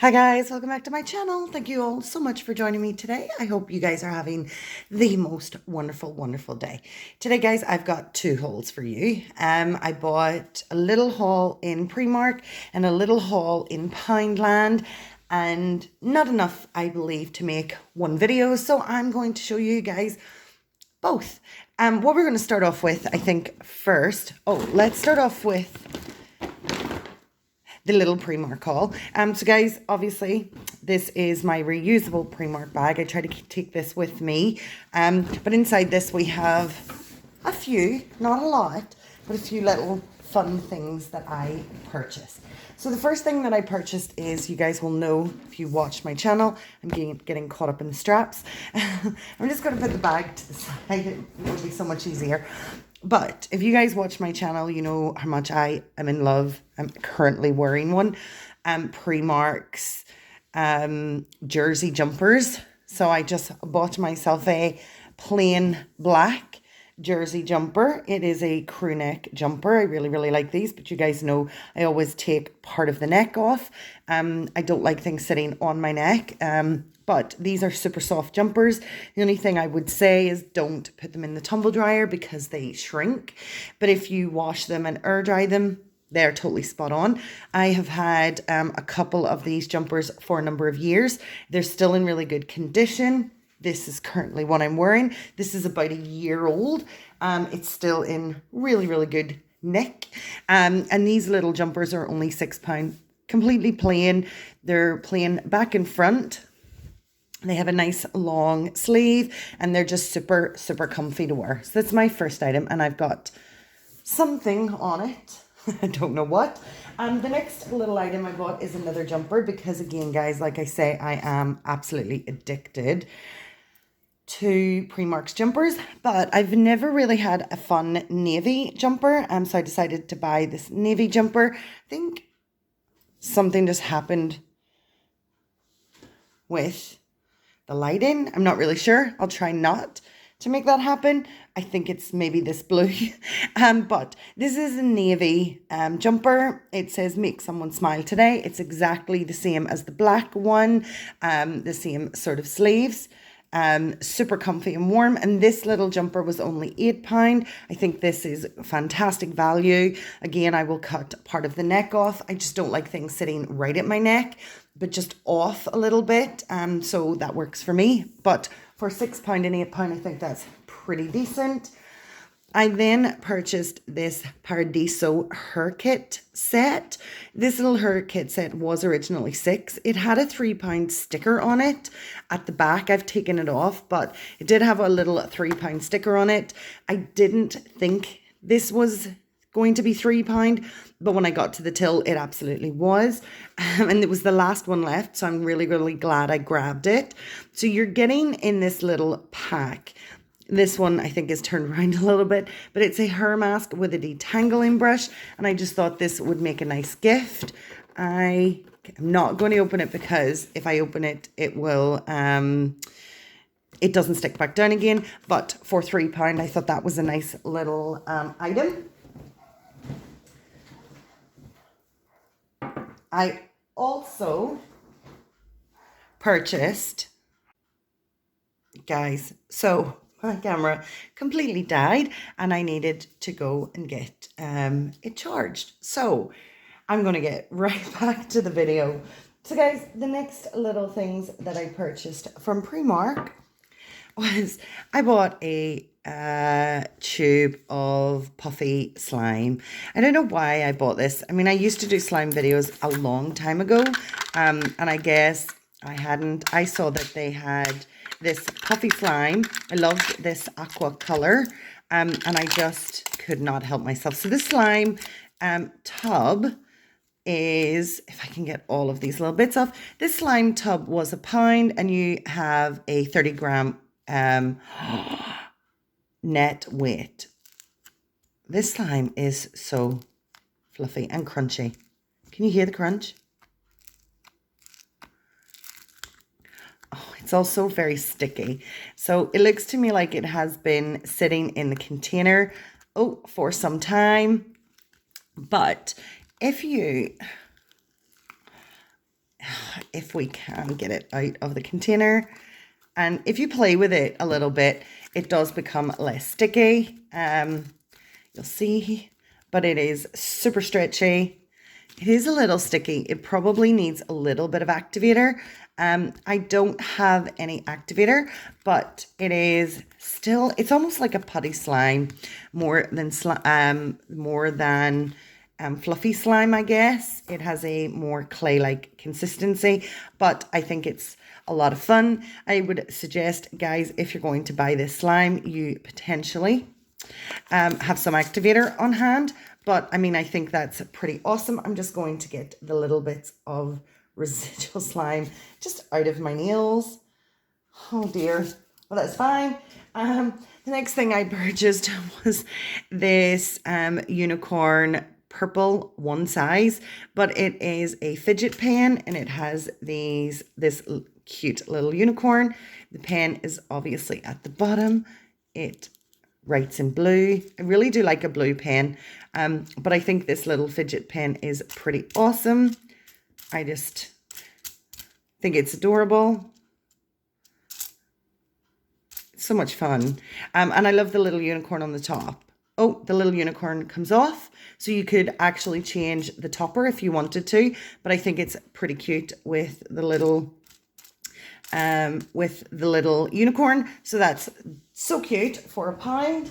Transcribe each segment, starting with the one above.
Hi guys, welcome back to my channel. Thank you all so much for joining me today. I hope you guys are having the most wonderful day. Today guys, I've got two hauls for you. I bought a little haul in Primark and a little haul in Poundland, and not enough I believe to make one video, so I'm going to show you guys both. What we're going to start off with, I think first, let's start off with the little Primark haul. So guys, obviously this is my reusable Primark bag. I try to take this with me. But inside this we have a few, not a lot, but a few little fun things that I purchased. So the first thing that I purchased is, you guys will know if you watch my channel, I'm getting caught up in the straps. I'm just going to put the bag to the side. It would be so much easier. But if you guys watch my channel, you know how much I am in love. I'm currently wearing one. Primark's jersey jumpers. So I just bought myself a plain black jersey jumper. It is a crew neck jumper. I really like these, but you guys know I always take part of the neck off. I don't like things sitting on my neck. But these are super soft jumpers. The only thing I would say is don't put them in the tumble dryer because they shrink. But if you wash them and air dry them, they're totally spot on. I have had a couple of these jumpers for a number of years. They're still in really good condition. This is currently what I'm wearing. This is about a year old. It's still in really good nick. And these little jumpers are only £6. Completely plain. They're plain back and front. They have a nice long sleeve and they're just super comfy to wear. So that's my first item, and I've got something on it. I don't know what. The next little item I bought is another jumper because, again, guys, like I say, I am absolutely addicted to Primark's jumpers, but I've never really had a fun navy jumper. So I decided to buy this navy jumper. I think something just happened with the lighting. I'm not really sure. I'll try not to make that happen. I think it's maybe this blue. But this is a navy jumper. It says make someone smile today. It's exactly the same as the black one. The same sort of sleeves. Super comfy and warm, and this little jumper was only £8. I think this is fantastic value. Again, I will cut part of the neck off. I just don't like things sitting right at my neck, but just off a little bit, so that works for me. But for £6 and £8, I think that's pretty decent. I then purchased this Paradiso hair kit set. This little hair kit set was originally £6. It had a £3 sticker on it at the back. I've taken it off, but it did have a little £3 sticker on it. I didn't think this was going to be £3, but when I got to the till, it absolutely was. And it was the last one left, so I'm really glad I grabbed it. So you're getting in this little pack. This one I think is turned around a little bit, but it's a hair mask with a detangling brush, and I just thought this would make a nice gift. I am not going to open it because if I open it, it will, it doesn't stick back down again. But for £3, I thought that was a nice little item. I also purchased, guys, so my camera completely died and I needed to go and get it charged. So I'm going to get right back to the video. So guys, the next little things that I purchased from Primark was I bought a tube of puffy slime. I don't know why I bought this. I mean, I used to do slime videos a long time ago, and I guess I saw that they had this puffy slime. I loved this aqua color, and I just could not help myself. So this slime tub is, if I can get all of these little bits off, this slime tub was £1, and you have a 30-gram net weight. This slime is so fluffy and crunchy. Can you hear the crunch? Oh, it's also very sticky. So it looks to me like it has been sitting in the container for some time. But if you if we can get it out of the container. And if you play with it a little bit, it does become less sticky. You'll see, but it is super stretchy. It is a little sticky. It probably needs a little bit of activator. I don't have any activator, but it is still, it's almost like a putty slime more than fluffy slime, I guess. It has a more clay-like consistency, but I think it's a lot of fun. I would suggest, guys, if you're going to buy this slime, you potentially have some activator on hand. But I mean, I think that's pretty awesome. I'm just going to get the little bits of residual slime just out of my nails. Oh dear. Well, that's fine. The next thing I purchased was this unicorn purple one size, but it is a fidget pen and it has this cute little unicorn. The pen is obviously at the bottom. It writes in blue. I really do like a blue pen, but I think this little fidget pen is pretty awesome. I just think it's adorable. So much fun. And I love the little unicorn on the top. Oh, the little unicorn comes off. So you could actually change the topper if you wanted to. But I think it's pretty cute with the little unicorn. So that's so cute for £1.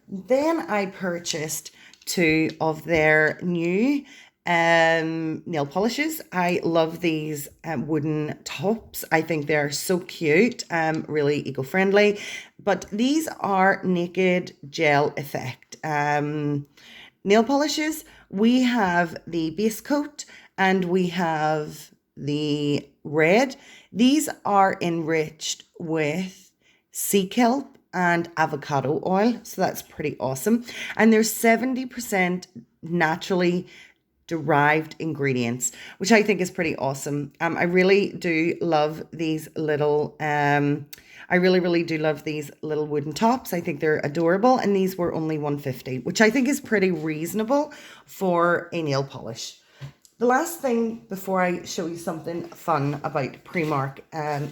Then I purchased 2 of their new nail polishes. I love these wooden tops. I think they're so cute, really eco-friendly. But these are Naked Gel Effect nail polishes. We have the base coat and we have the red. These are enriched with sea kelp and avocado oil, so that's pretty awesome. And there's 70% naturally derived ingredients, which I think is pretty awesome. I really do love these little I really do love these little wooden tops. I think they're adorable, and these were only $1.50, which I think is pretty reasonable for a nail polish. The last thing before I show you something fun about Primark,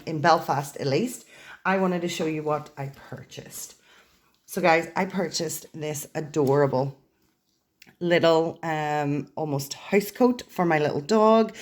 in Belfast at least, I wanted to show you what I purchased. So guys, I purchased this adorable little almost house coat for my little dog.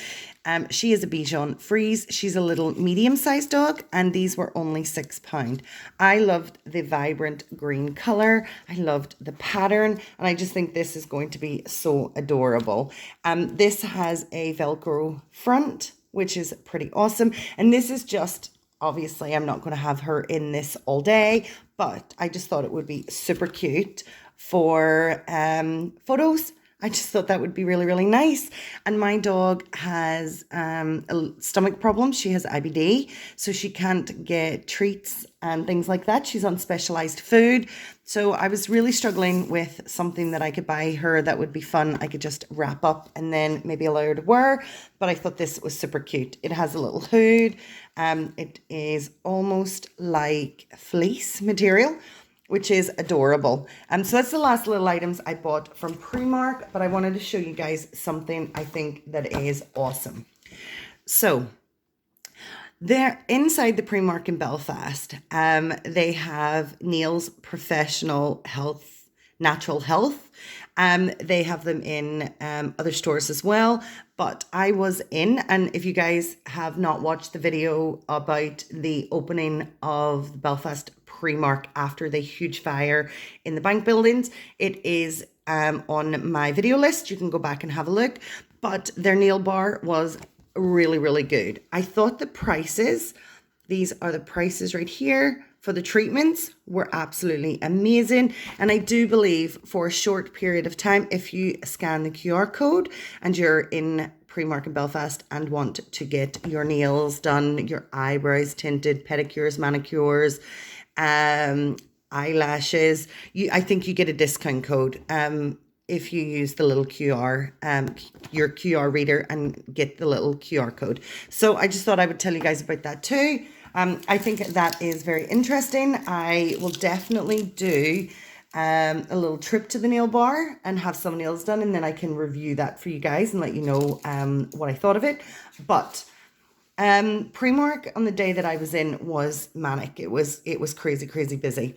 She is a Bichon Frise. She's a little medium-sized dog, and these were only £6. I loved the vibrant green color. I loved the pattern, and I just think this is going to be so adorable. This has a Velcro front, which is pretty awesome, and this is just, obviously I'm not going to have her in this all day, but I just thought it would be super cute for photos. I just thought that would be really, really nice. And my dog has a stomach problem. She has IBD, so she can't get treats and things like that. She's on specialized food. So I was really struggling with something that I could buy her that would be fun. I could just wrap up and then maybe allow her to wear. But I thought this was super cute. It has a little hood. It is almost like fleece material, which is adorable. So that's the last little items I bought from Primark, but I wanted to show you guys something I think that is awesome. So they're inside the Primark in Belfast. They have Neil's Professional Health, Natural Health. They have them in other stores as well, but I was in, and if you guys have not watched the video about the opening of the Belfast Primark after the huge fire in the bank buildings, it is on my video list. You can go back and have a look, but their nail bar was really, really good. I thought the prices, these are the prices right here, for the treatments were absolutely amazing. And I do believe for a short period of time, if you scan the QR code and you're in Primark in Belfast and want to get your nails done, your eyebrows tinted, pedicures, manicures, eyelashes, I think you get a discount code if you use the little QR, your QR reader, and get the little QR code. So I just thought I would tell you guys about that too. I think that is very interesting. I will definitely do a little trip to the nail bar and have some nails done, and then I can review that for you guys and let you know what I thought of it. But Primark on the day that I was in was manic. It was crazy, crazy busy.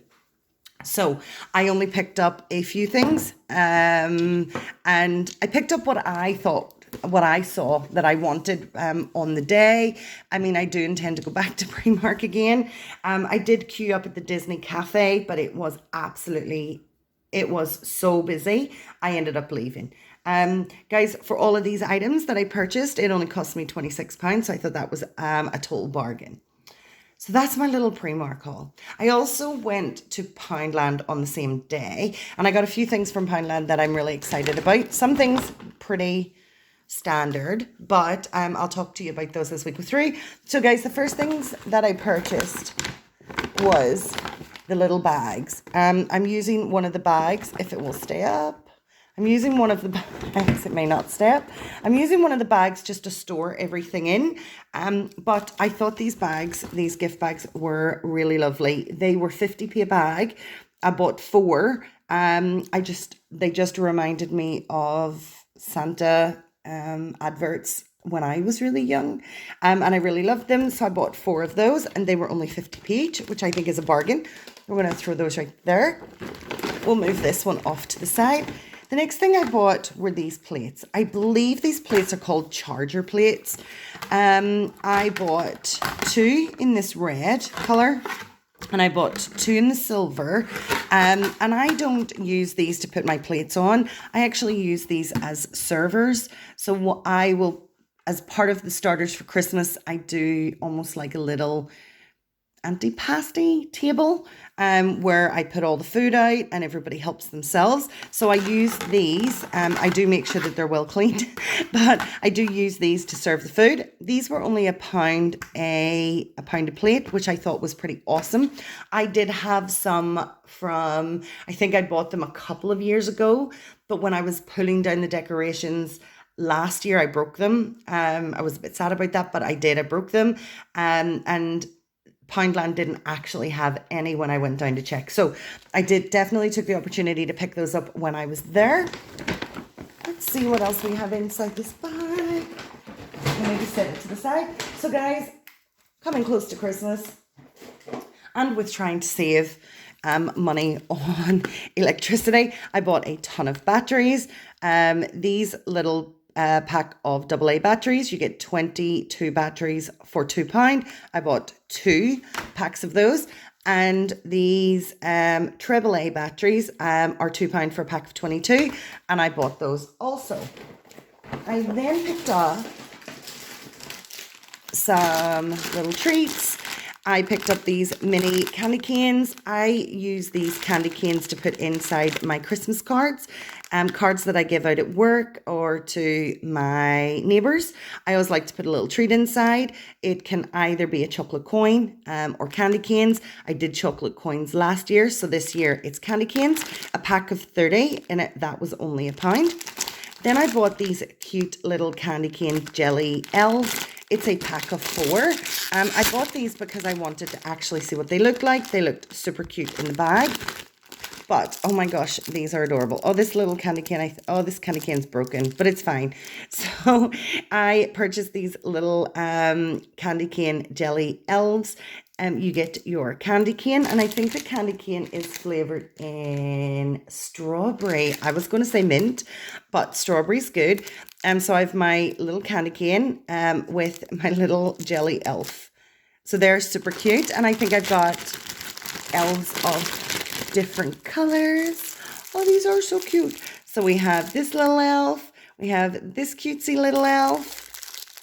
So I only picked up a few things, and I picked up what I saw that I wanted on the day. I mean, I do intend to go back to Primark again. I did queue up at the Disney Cafe, but it was so busy. I ended up leaving. Guys, for all of these items that I purchased, it only cost me £26. So I thought that was a total bargain. So that's my little Primark haul. I also went to Poundland on the same day, and I got a few things from Poundland that I'm really excited about. Some things pretty standard, but I'll talk to you about those as we go through. So guys, the first things that I purchased was the little bags. I'm using one of the bags, if it will stay up. I'm using one of the bags, it may not stay up. I'm using one of the bags just to store everything in. But I thought these gift bags were really lovely. They were 50p a bag. I bought 4. They just reminded me of Santa adverts when I was really young. And I really loved them. So I bought 4 of those, and they were only 50p each, which I think is a bargain. We're going to throw those right there. We'll move this one off to the side. The next thing I bought were these plates. I believe these plates are called charger plates. I bought 2 in this red colour, and I bought 2 in the silver. And I don't use these to put my plates on. I actually use these as servers. So what I will, as part of the starters for Christmas, I do almost like a little antipasti table where I put all the food out and everybody helps themselves. So I use these. I do make sure that they're well cleaned, but I do use these to serve the food. These were only £1 a plate, which I thought was pretty awesome. I did have some from, I think I bought them a couple of years ago, but when I was pulling down the decorations last year, I broke them. I was a bit sad about that, but I broke them. And Poundland didn't actually have any when I went down to check. So I definitely took the opportunity to pick those up when I was there. Let's see what else we have inside this bag. I'll maybe set it to the side. So guys, coming close to Christmas, and with trying to save money on electricity, I bought a ton of batteries. These little pack of AA batteries, you get 22 batteries for £2. I bought 2 packs of those, and these AAA batteries are £2 for a pack of 22, and I bought those also. I then picked up some little treats. I picked up these mini candy canes. I use these candy canes to put inside my Christmas cards. Cards that I give out at work or to my neighbours. I always like to put a little treat inside. It can either be a chocolate coin or candy canes. I did chocolate coins last year, so this year it's candy canes. A pack of 30 in it, that was only £1. Then I bought these cute little candy cane jelly elves. It's a pack of 4. I bought these because I wanted to actually see what they looked like. They looked super cute in the bag. But, oh my gosh, these are adorable. Oh, this little candy cane, this candy cane's broken, but it's fine. So I purchased these little candy cane jelly elves. You get your candy cane, and I think the candy cane is flavoured in strawberry. I was going to say mint, but strawberry's good. So I have my little candy cane with my little jelly elf. So they're super cute, and I think I've got elves of different colors. Oh, these are so cute. So we have this little elf, we have this cutesy little elf,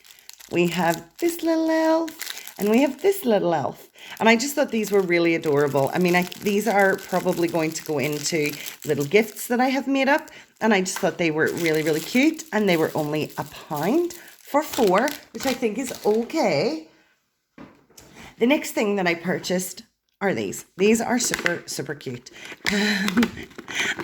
we have this little elf, and we have this little elf. And I just thought these were really adorable. I mean, these are probably going to go into little gifts that I have made up, and I just thought they were really, really cute, and they were only £1 for 4, which I think is okay. The next thing that I purchased are these. These are super, super cute.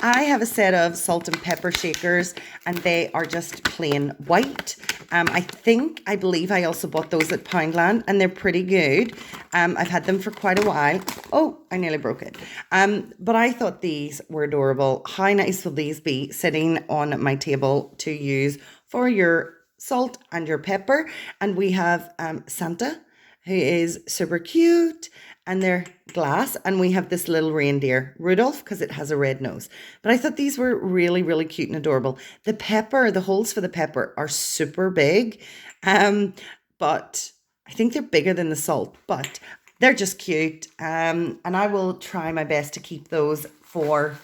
I have a set of salt and pepper shakers, and they are just plain white. I believe I also bought those at Poundland, and they're pretty good. I've had them for quite a while. Oh, I nearly broke it. But I thought these were adorable. How nice will these be sitting on my table to use for your salt and your pepper. And we have Santa, who is super cute, and they're glass. And we have this little reindeer, Rudolph, because it has a red nose. But I thought these were really, really cute and adorable. The pepper, the holes for the pepper are super big, but I think they're bigger than the salt, but they're just cute. And I will try my best to keep those for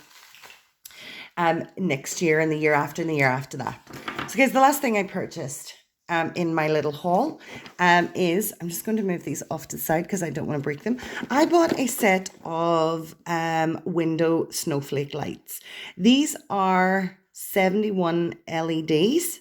next year and the year after and the year after that. So guys, the last thing I purchased in my little haul is, I'm just going to move these off to the side because I don't want to break them. I bought a set of window snowflake lights. These are 71 LEDs.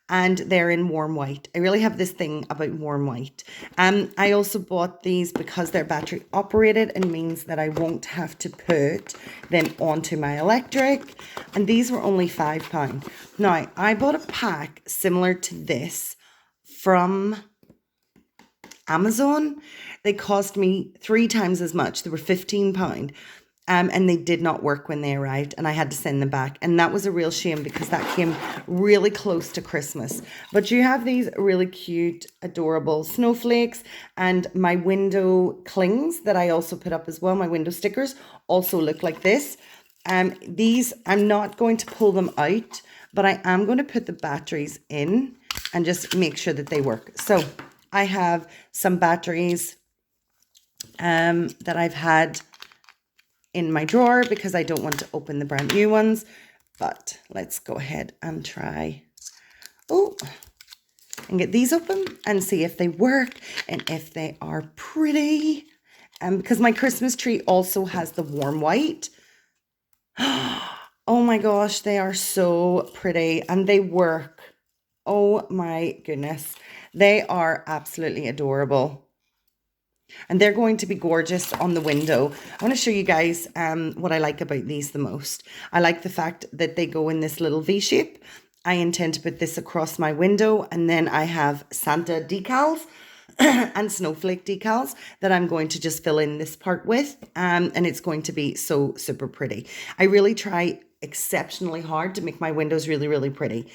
And they're in warm white. I really have this thing about warm white. I also bought these because they're battery operated and means that I won't have to put them onto my electric. And these were only £5. Now, I bought a pack similar to this from Amazon. They cost me 3 times as much. They were £15. And they did not work when they arrived, and I had to send them back. And that was a real shame because that came really close to Christmas. But you have these really cute, adorable snowflakes, and my window clings that I also put up as well, my window stickers, also look like this. These, I'm not going to pull them out, but I am going to put the batteries in and just make sure that they work. So I have some batteries that I've had in my drawer because I don't want to open the brand new ones. But let's go ahead and try and get these open and see if they work and if they are pretty. Because my Christmas tree also has the warm white. Oh my gosh, they are so pretty and they work. Oh my goodness. They are absolutely adorable. And they're going to be gorgeous on the window. I want to show you guys what I like about these the most. I like the fact that they go in this little V shape. I intend to put this across my window, and then I have Santa decals and snowflake decals that I'm going to just fill in this part with. And it's going to be so super pretty. I really try exceptionally hard to make my windows really, really pretty.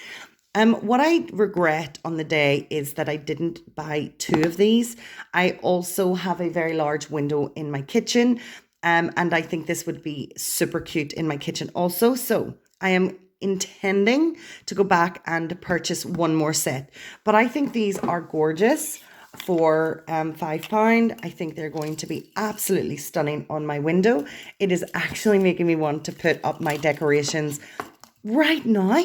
What I regret on the day is that I didn't buy 2 of these. I also have a very large window in my kitchen, and I think this would be super cute in my kitchen also. So I am intending to go back and purchase one more set. But I think these are gorgeous for £5. I think they're going to be absolutely stunning on my window. It is actually making me want to put up my decorations right now.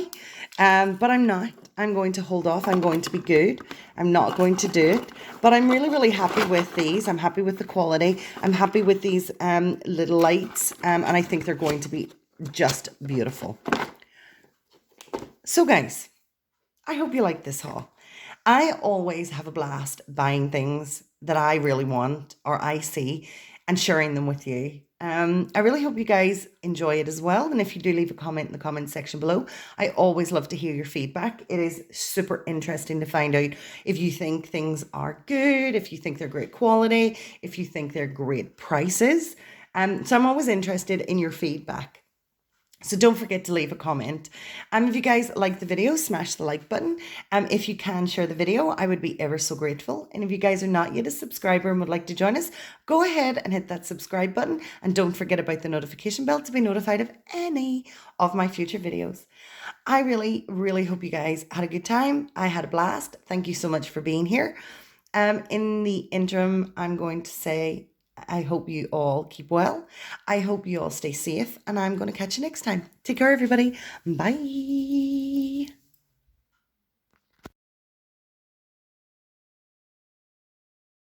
But I'm not. I'm going to hold off. I'm going to be good. I'm not going to do it. But I'm really, really happy with these. I'm happy with the quality. I'm happy with these little lights. And I think they're going to be just beautiful. So guys, I hope you like this haul. I always have a blast buying things that I really want or I see and sharing them with you. I really hope you guys enjoy it as well. And if you do, leave a comment in the comment section below. I always love to hear your feedback. It is super interesting to find out if you think things are good, if you think they're great quality, if you think they're great prices. So I'm always interested in your feedback. So don't forget to leave a comment. If you guys like the video, smash the like button. If you can share the video, I would be ever so grateful. And if you guys are not yet a subscriber and would like to join us, go ahead and hit that subscribe button. And don't forget about the notification bell to be notified of any of my future videos. I really, really hope you guys had a good time. I had a blast. Thank you so much for being here. In the interim, I'm going to say, I hope you all keep well. I hope you all stay safe, and I'm going to catch you next time. Take care, everybody. Bye.